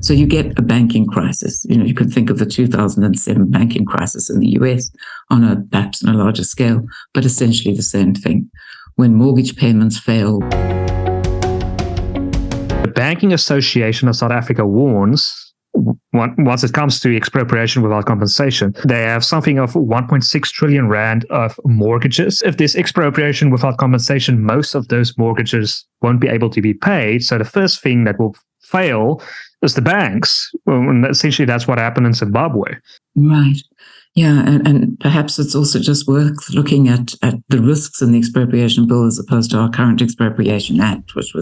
So you get a banking crisis. You could think of the 2007 banking crisis in the US perhaps on a larger scale, but essentially the same thing. When mortgage payments fail. The Banking Association of South Africa warns, once it comes to expropriation without compensation, they have something of 1.6 trillion rand of mortgages. If there's expropriation without compensation, most of those mortgages won't be able to be paid. So the first thing that will fail is the banks. And essentially, that's what happened in Zimbabwe. Right. Yeah, and perhaps it's also just worth looking at the risks in the expropriation bill as opposed to our current Expropriation Act, which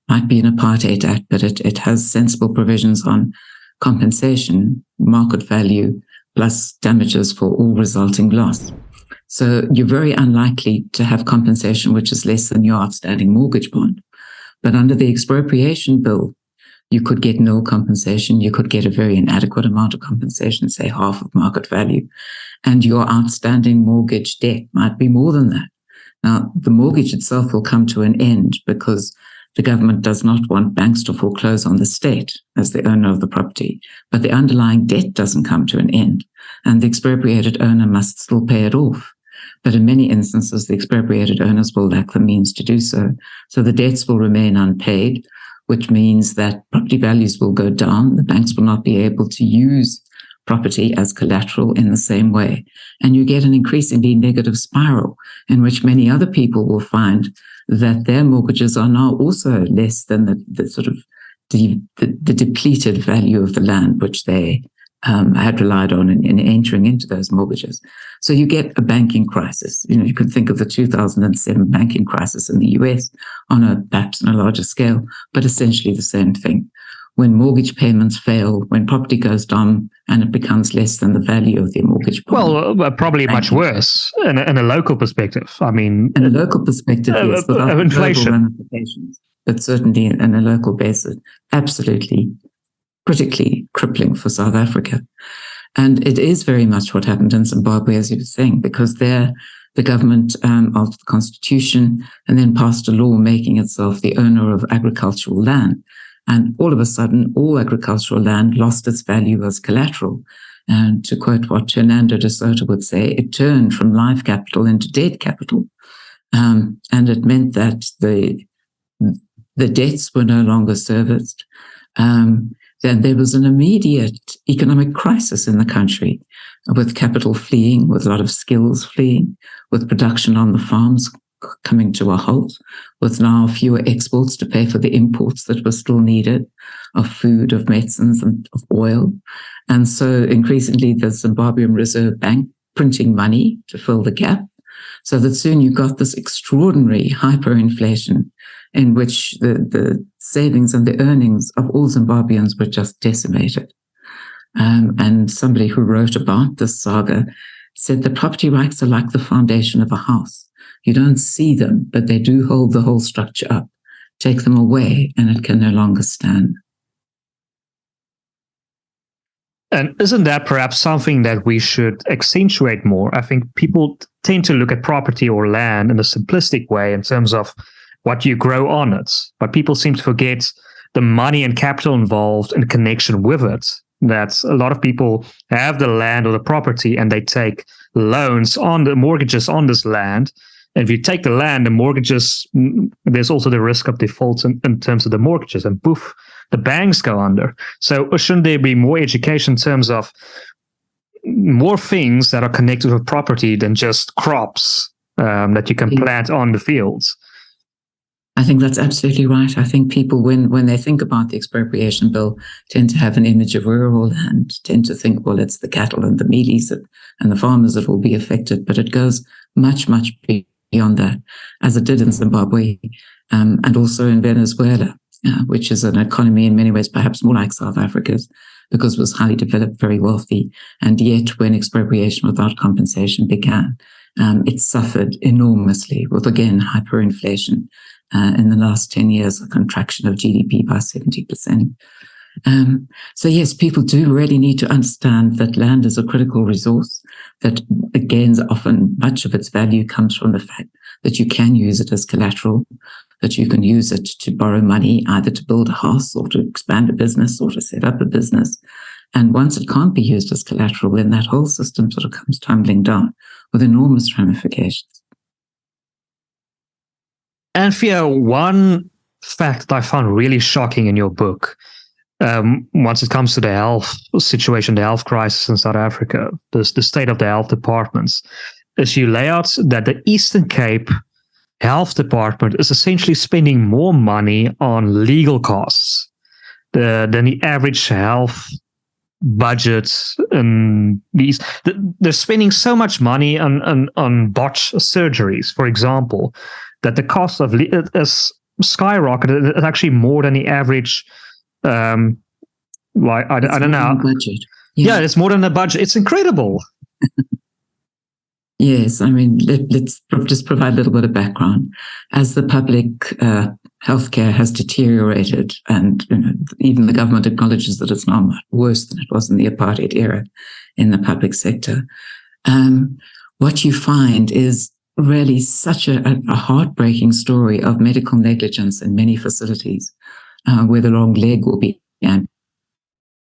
might be an apartheid act, but it has sensible provisions on compensation, market value, plus damages for all resulting loss. So you're very unlikely to have compensation which is less than your outstanding mortgage bond. But under the expropriation bill, you could get no compensation. You could get a very inadequate amount of compensation, say half of market value, and your outstanding mortgage debt might be more than that. Now, the mortgage itself will come to an end because the government does not want banks to foreclose on the state as the owner of the property, but the underlying debt doesn't come to an end, and the expropriated owner must still pay it off. But in many instances, the expropriated owners will lack the means to do so. So the debts will remain unpaid, which means that property values will go down. The banks will not be able to use property as collateral in the same way. And you get an increasingly negative spiral in which many other people will find that their mortgages are now also less than the sort of the depleted value of the land which they had relied on in entering into those mortgages. So you get a banking crisis. You could think of the 2007 banking crisis in the US perhaps on a larger scale, but essentially the same thing. When mortgage payments fail, when property goes down and it becomes less than the value of their mortgage bond. Well, probably much worse in a local perspective. I mean, in a local perspective, yes, without inflation ramifications, but certainly in a local basis, absolutely critically crippling for South Africa. And it is very much what happened in Zimbabwe, as you were saying, because there the government altered the constitution and then passed a law making itself the owner of agricultural land. And all of a sudden, all agricultural land lost its value as collateral. And to quote what Fernando de Soto would say, it turned from live capital into dead capital. And it meant that the debts were no longer serviced. Then there was an immediate economic crisis in the country, with capital fleeing, with a lot of skills fleeing, with production on the farms coming to a halt, with now fewer exports to pay for the imports that were still needed of food, of medicines, and of oil. And so increasingly the Zimbabwean Reserve Bank printing money to fill the gap, so that soon you got this extraordinary hyperinflation in which the savings and the earnings of all Zimbabweans were just decimated. And somebody who wrote about this saga said the property rights are like the foundation of a house. You don't see them, but they do hold the whole structure up. Take them away, and it can no longer stand. And isn't that perhaps something that we should accentuate more? I think people tend to look at property or land in a simplistic way in terms of what you grow on it. But people seem to forget the money and capital involved in connection with it. That a lot of people have the land or the property and they take loans on the mortgages on this land. And if you take the land, the mortgages, there's also the risk of default in terms of the mortgages, and poof, the banks go under. So shouldn't there be more education in terms of more things that are connected with property than just crops that you can plant on the fields? I think that's absolutely right. I think people, when they think about the expropriation bill, tend to have an image of rural land, tend to think, well, it's the cattle and the mealies and the farmers that will be affected. But it goes much, much beyond that, as it did in Zimbabwe and also in Venezuela, which is an economy in many ways perhaps more like South Africa's, because it was highly developed, very wealthy. And yet when expropriation without compensation began, it suffered enormously with, again, hyperinflation. In the last 10 years, a contraction of GDP by 70%. So yes, people do really need to understand that land is a critical resource, that again, often much of its value comes from the fact that you can use it as collateral. that you can use it to borrow money, either to build a house or to expand a business or to set up a business. And once it can't be used as collateral, then that whole system sort of comes tumbling down with enormous ramifications. Anthea, one fact that I found really shocking in your book, once it comes to the health situation, the health crisis in South Africa, the state of the health departments, is you lay out that the Eastern Cape Health Department is essentially spending more money on legal costs than the average health budget. And they're spending so much money on botched surgeries, for example, that the cost of it has skyrocketed. It's actually more than the average. I don't know. Budget. Yeah, it's more than the budget. It's incredible. Yes, I mean, let's just provide a little bit of background. As the public healthcare has deteriorated, and even the government acknowledges that it's now worse than it was in the apartheid era in the public sector, what you find is really such a heartbreaking story of medical negligence in many facilities, where the wrong leg will be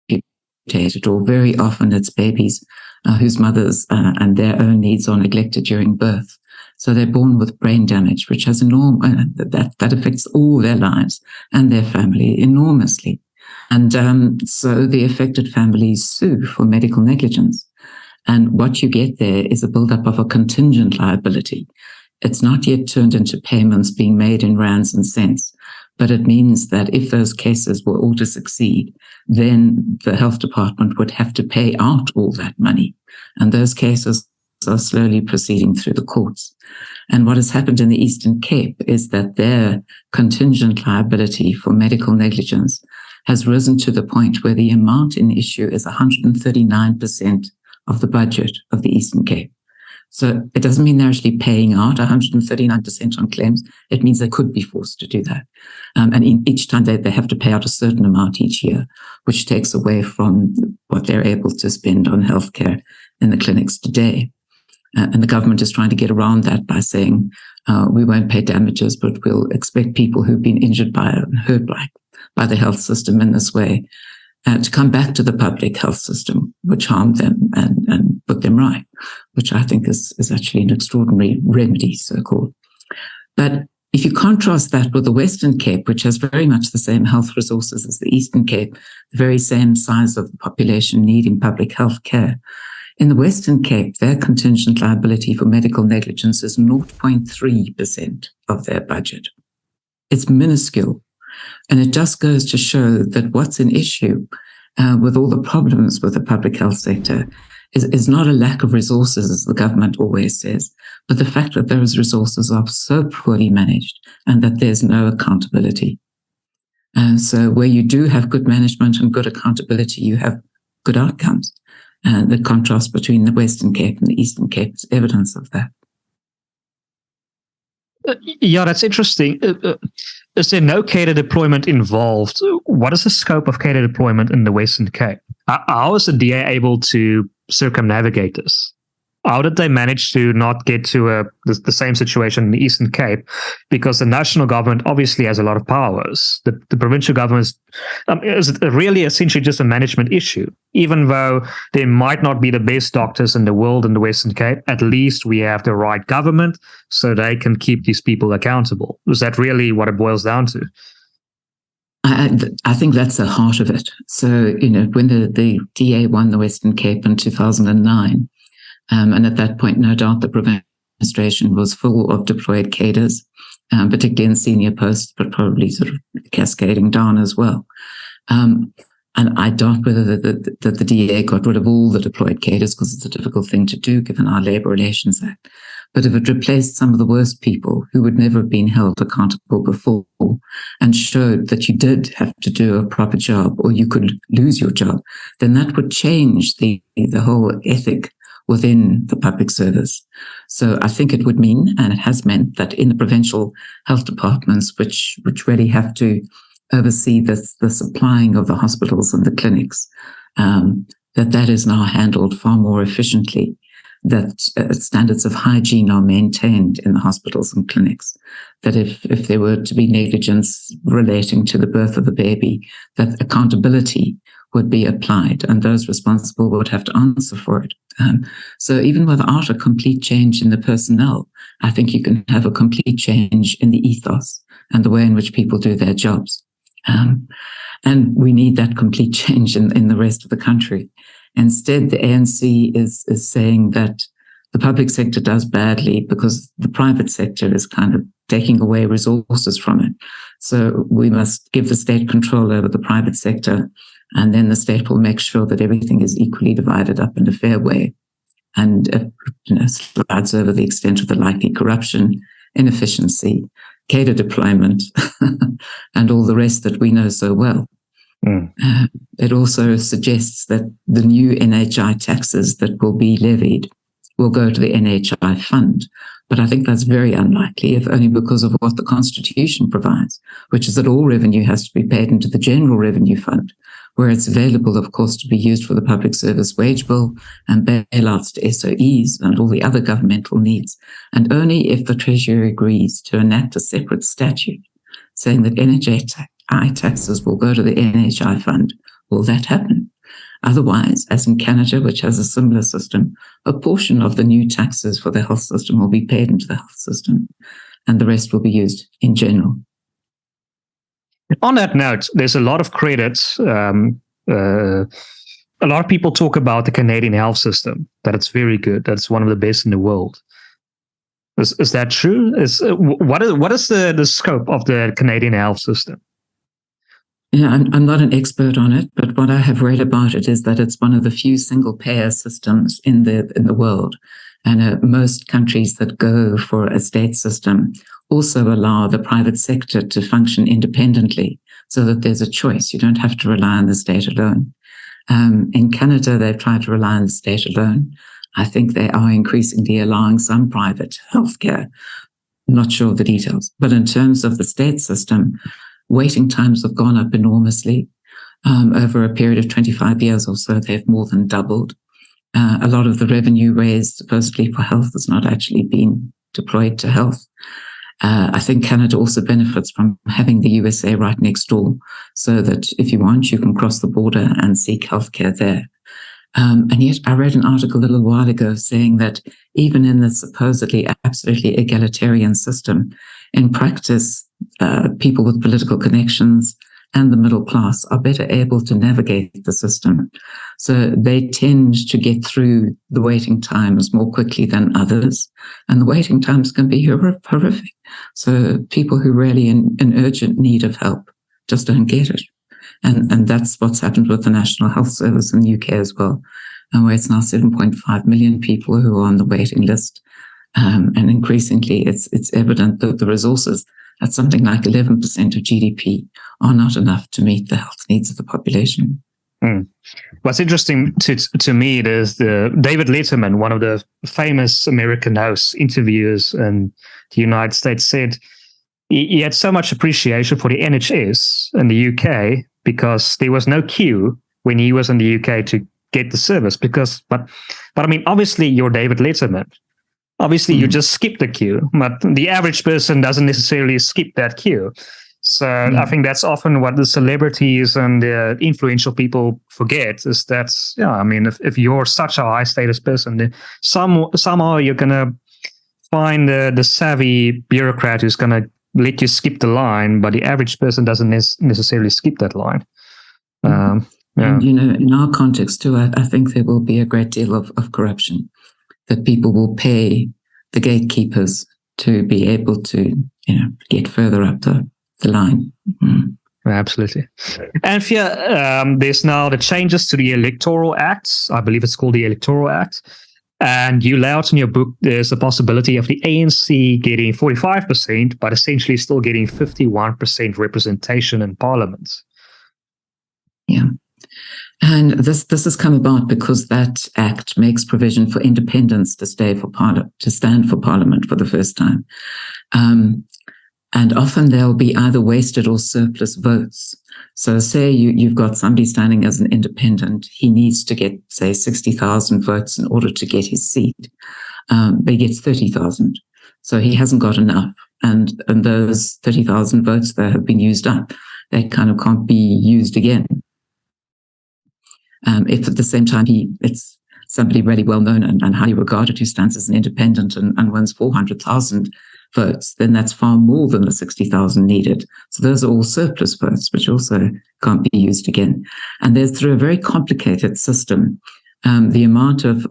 amputated, or very often it's babies whose mothers and their own needs are neglected during birth. So they're born with brain damage, which has that affects all their lives and their family enormously. And so the affected families sue for medical negligence. And what you get there is a buildup of a contingent liability. It's not yet turned into payments being made in rands and cents, but it means that if those cases were all to succeed, then the health department would have to pay out all that money. And those cases are slowly proceeding through the courts. And what has happened in the Eastern Cape is that their contingent liability for medical negligence has risen to the point where the amount in issue is 139% of the budget of the Eastern Cape. So it doesn't mean they're actually paying out 139% on claims. It means they could be forced to do that. And each time they have to pay out a certain amount each year, which takes away from what they're able to spend on healthcare in the clinics today. And the government is trying to get around that by saying, we won't pay damages, but we'll expect people who've been injured by and hurt by the health system in this way to come back to the public health system, which harmed them and put them right, which I think is actually an extraordinary remedy, so-called. But if you contrast that with the Western Cape, which has very much the same health resources as the Eastern Cape, the very same size of the population needing public health care, in the Western Cape, their contingent liability for medical negligence is 0.3% of their budget. It's minuscule. And it just goes to show that what's an issue with all the problems with the public health sector is not a lack of resources, as the government always says, but the fact that those resources are so poorly managed and that there's no accountability. So where you do have good management and good accountability, you have good outcomes. The contrast between the Western Cape and the Eastern Cape is evidence of that. Yeah, that's interesting. Is there no cater deployment involved? What is the scope of cater deployment in the Western Cape? How is the DA able to circumnavigate this? How did they manage to not get to the same situation in the Eastern Cape? Because the national government obviously has a lot of powers. The provincial government is really essentially just a management issue. Even though there might not be the best doctors in the world in the Western Cape, at least we have the right government so they can keep these people accountable. Is that really what it boils down to? I think that's the heart of it. So, when the DA won the Western Cape in 2009, and at that point, no doubt the provincial administration was full of deployed cadres, particularly in senior posts, but probably sort of cascading down as well. And I doubt whether the DA got rid of all the deployed cadres, because it's a difficult thing to do given our Labour Relations Act. But if it replaced some of the worst people who would never have been held accountable before and showed that you did have to do a proper job or you could lose your job, then that would change the whole ethic within the public service. So I think it would mean, and it has meant, that in the provincial health departments, which really have to oversee the supplying of the hospitals and the clinics, that is now handled far more efficiently that standards of hygiene are maintained in the hospitals and clinics, that if there were to be negligence relating to the birth of the baby, that accountability would be applied and those responsible would have to answer for it. So even without a complete change in the personnel, I think you can have a complete change in the ethos and the way in which people do their jobs. And we need that complete change in the rest of the country. Instead, the ANC is saying that the public sector does badly because the private sector is kind of taking away resources from it. So we must give the state control over the private sector, and then the state will make sure that everything is equally divided up in a fair way, and slides over the extent of the likely corruption, inefficiency, cadre deployment, and all the rest that we know so well. It also suggests that the new NHI taxes that will be levied will go to the NHI fund. But I think that's very unlikely, if only because of what the Constitution provides, which is that all revenue has to be paid into the General Revenue Fund, where it's available, of course, to be used for the public service wage bill and bailouts to SOEs and all the other governmental needs. And only if the Treasury agrees to enact a separate statute saying that NHI taxes will go to the NHI fund will that happen. Otherwise, as in Canada, which has a similar system, a portion of the new taxes for the health system will be paid into the health system, and the rest will be used in general. On that note, there's a lot of credits. A lot of people talk about the Canadian health system, that it's very good, that it's one of the best in the world. Is that true? What is the scope of the Canadian health system? Yeah, I'm not an expert on it, but what I have read about it is that it's one of the few single-payer systems in the world. And most countries that go for a state system also allow the private sector to function independently so that there's a choice. You don't have to rely on the state alone. In Canada, they've tried to rely on the state alone. I think they are increasingly allowing some private healthcare. I'm not sure of the details. But in terms of the state system, waiting times have gone up enormously. Over a period of 25 years or so, they've more than doubled. A lot of the revenue raised supposedly for health has not actually been deployed to health. I think Canada also benefits from having the USA right next door, so that if you want, you can cross the border and seek healthcare there. And yet I read an article a little while ago saying that even in the supposedly absolutely egalitarian system, in practice, people with political connections and the middle class are better able to navigate the system. So they tend to get through the waiting times more quickly than others. And the waiting times can be horrific. So people who really in urgent need of help just don't get it. And that's what's happened with the National Health Service in the UK as well, where it's now 7.5 million people who are on the waiting list. And increasingly, it's evident that the resources at something like 11% of GDP are not enough to meet the health needs of the population. What's interesting to me is David Letterman, one of the famous American hosts, interviewers in the United States, said he had so much appreciation for the NHS in the UK because there was no queue when he was in the UK to get the service. But I mean, obviously, you're David Letterman. Obviously, you just skip the queue, but the average person doesn't necessarily skip that queue. So I think that's often what the celebrities and the influential people forget is that, I mean, if you're such a high status person, then somehow you're going to find the savvy bureaucrat who's going to let you skip the line, but the average person doesn't necessarily skip that line. And, in our context too, I think there will be a great deal of corruption, that people will pay the gatekeepers to be able to, get further up the line. Absolutely. Anthea, there's now the changes to the Electoral Act. I believe it's called the Electoral Act. And you lay out in your book, there's a possibility of the ANC getting 45%, but essentially still getting 51% representation in Parliament. Yeah. And this has come about because that act makes provision for independents to stand for Parliament for the first time. And often they'll be either wasted or surplus votes. So say you've got somebody standing as an independent, he needs to get, say, 60,000 votes in order to get his seat, but he gets 30,000. So he hasn't got enough. And those 30,000 votes that have been used up, they kind of can't be used again. If at the same time it's somebody really well known and highly regarded who stands as an independent and wins 400,000 votes, then that's far more than the 60,000 needed. So those are all surplus votes, which also can't be used again. And there's, through a very complicated system, the amount of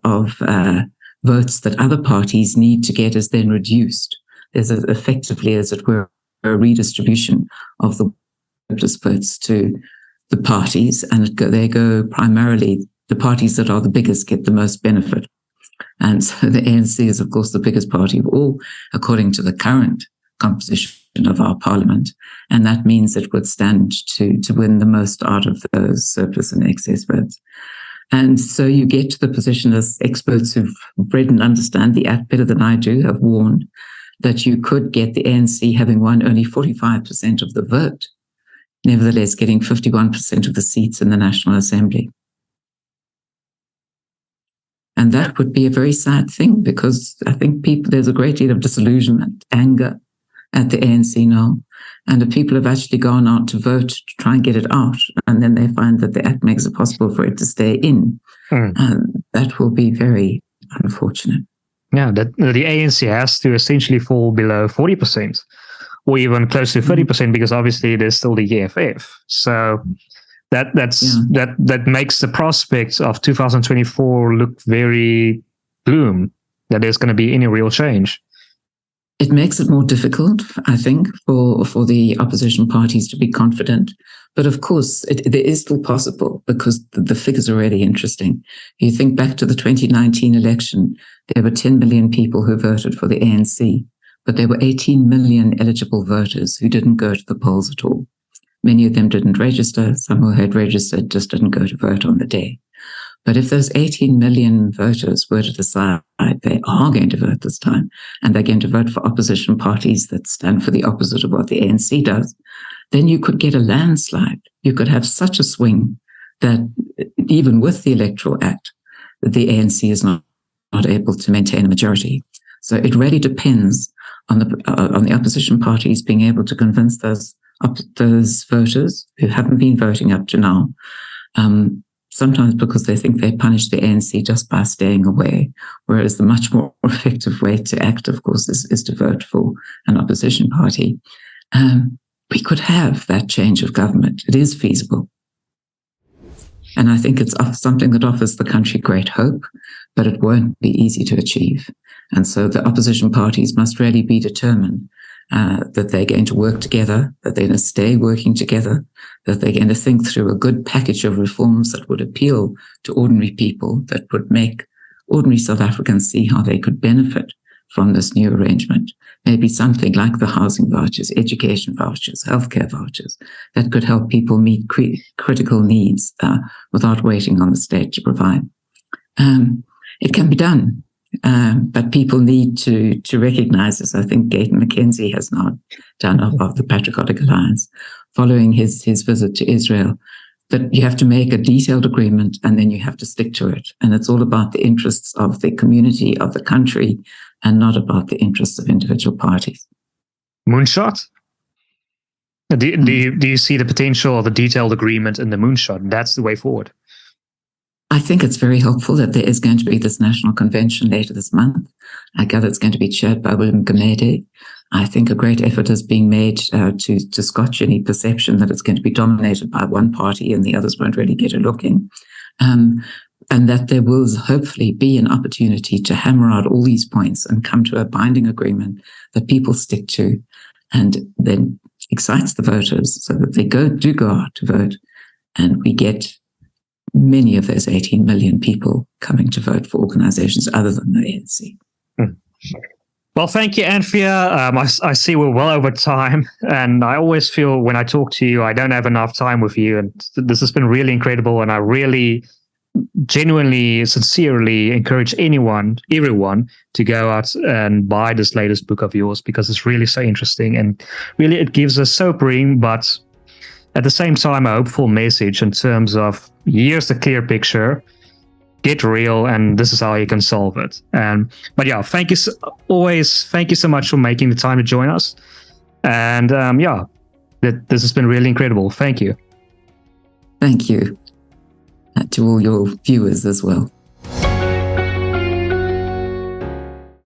votes that other parties need to get is then reduced. There's effectively, as it were, a redistribution of the surplus votes to the parties, and they go primarily, the parties that are the biggest get the most benefit. And so the ANC is, of course, the biggest party of all, according to the current composition of our parliament. And that means it would stand to win the most out of those surplus and excess votes. And so you get to the position, as experts who've read and understand the Act better than I do have warned, that you could get the ANC having won only 45% of the vote, nevertheless getting 51% of the seats in the National Assembly. And that would be a very sad thing, because I think there's a great deal of disillusionment, anger at the ANC now. And the people have actually gone out to vote to try and get it out. And then they find that the Act makes it possible for it to stay in. And that will be very unfortunate. Yeah, the ANC has to essentially fall below 40%, or even close to 30%, because obviously there's still the EFF. So that makes the prospects of 2024 look very gloom, that there's going to be any real change. It makes it more difficult, I think, for the opposition parties to be confident. But of course, it is still possible, because the figures are really interesting. You think back to the 2019 election, there were 10 million people who voted for the ANC, but there were 18 million eligible voters who didn't go to the polls at all. Many of them didn't register. Some who had registered just didn't go to vote on the day. But if those 18 million voters were to decide they are going to vote this time, and they're going to vote for opposition parties that stand for the opposite of what the ANC does, then you could get a landslide. You could have such a swing that even with the Electoral Act, the ANC is not able to maintain a majority. So it really depends on the opposition parties being able to convince those voters who haven't been voting up to now, sometimes because they think they punish the ANC just by staying away, whereas the much more effective way to act, of course, is to vote for an opposition party. We could have that change of government. It is feasible. And I think it's something that offers the country great hope, but it won't be easy to achieve. And so the opposition parties must really be determined that they're going to work together, that they're going to stay working together, that they're going to think through a good package of reforms that would appeal to ordinary people, that would make ordinary South Africans see how they could benefit from this new arrangement. Maybe something like the housing vouchers, education vouchers, healthcare vouchers, that could help people meet critical needs without waiting on the state to provide. It can be done. But people need to recognize, as I think Gayton McKenzie has now done of the Patriotic Alliance, following his visit to Israel, that you have to make a detailed agreement and then you have to stick to it. And it's all about the interests of the community, of the country, and not about the interests of individual parties. Moonshot? Do you see the potential of a detailed agreement in the moonshot? That's the way forward. I think it's very helpful that there is going to be this national convention later this month. I gather it's going to be chaired by William Gamede. I think a great effort is being made to scotch any perception that it's going to be dominated by one party and the others won't really get a look in. And that there will hopefully be an opportunity to hammer out all these points and come to a binding agreement that people stick to, and then excites the voters so that they do go out to vote, and we get many of those 18 million people coming to vote for organizations other than the ANC. Well, thank you, Anthea. I see we're well over time, and I always feel when I talk to you, I don't have enough time with you, and this has been really incredible, and I really genuinely, sincerely encourage everyone to go out and buy this latest book of yours, because it's really so interesting, and really it gives a sobering but at the same time a hopeful message in terms of here's the clear picture, get real, and this is how you can solve it. But yeah, thank you so much for making the time to join us, and this has been really incredible. Thank you. Thank you to all your viewers as well.